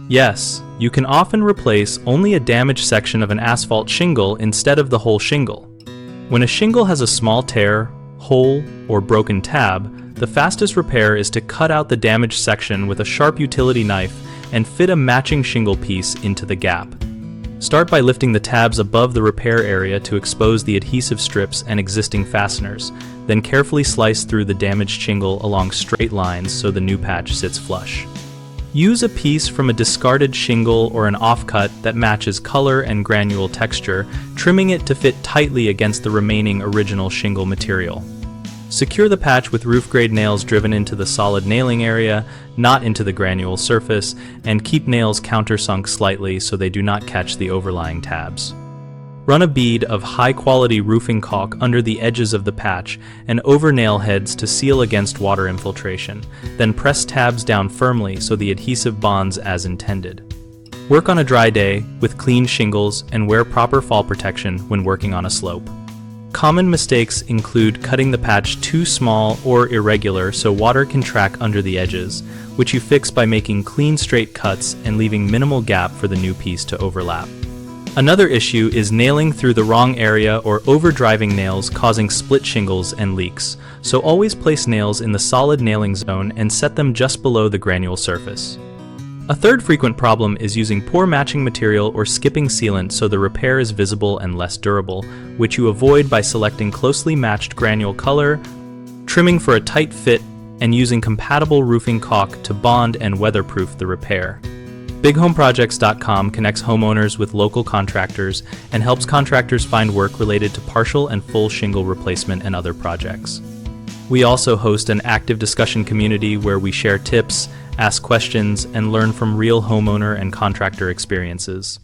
Yes, you can often replace only a damaged section of an asphalt shingle instead of the whole shingle. When a shingle has a small tear, hole, or broken tab, the fastest repair is to cut out the damaged section with a sharp utility knife and fit a matching shingle piece into the gap. Start by lifting the tabs above the repair area to expose the adhesive strips and existing fasteners, then carefully slice through the damaged shingle along straight lines so the new patch sits flush. Use a piece from a discarded shingle or an offcut that matches color and granule texture, trimming it to fit tightly against the remaining original shingle material. Secure the patch with roof-grade nails driven into the solid nailing area, not into the granule surface, and keep nails countersunk slightly so they do not catch the overlying tabs. Run a bead of high-quality roofing caulk under the edges of the patch and over nail heads to seal against water infiltration, then press tabs down firmly so the adhesive bonds as intended. Work on a dry day with clean shingles and wear proper fall protection when working on a slope. Common mistakes include cutting the patch too small or irregular so water can track under the edges, which you fix by making clean straight cuts and leaving minimal gap for the new piece to overlap. Another issue is nailing through the wrong area or overdriving nails causing split shingles and leaks, so always place nails in the solid nailing zone and set them just below the granule surface. A third frequent problem is using poor matching material or skipping sealant so the repair is visible and less durable, which you avoid by selecting closely matched granule color, trimming for a tight fit, and using compatible roofing caulk to bond and weatherproof the repair. BigHomeProjects.com connects homeowners with local contractors and helps contractors find work related to partial and full shingle replacement and other projects. We also host an active discussion community where we share tips, ask questions, and learn from real homeowner and contractor experiences.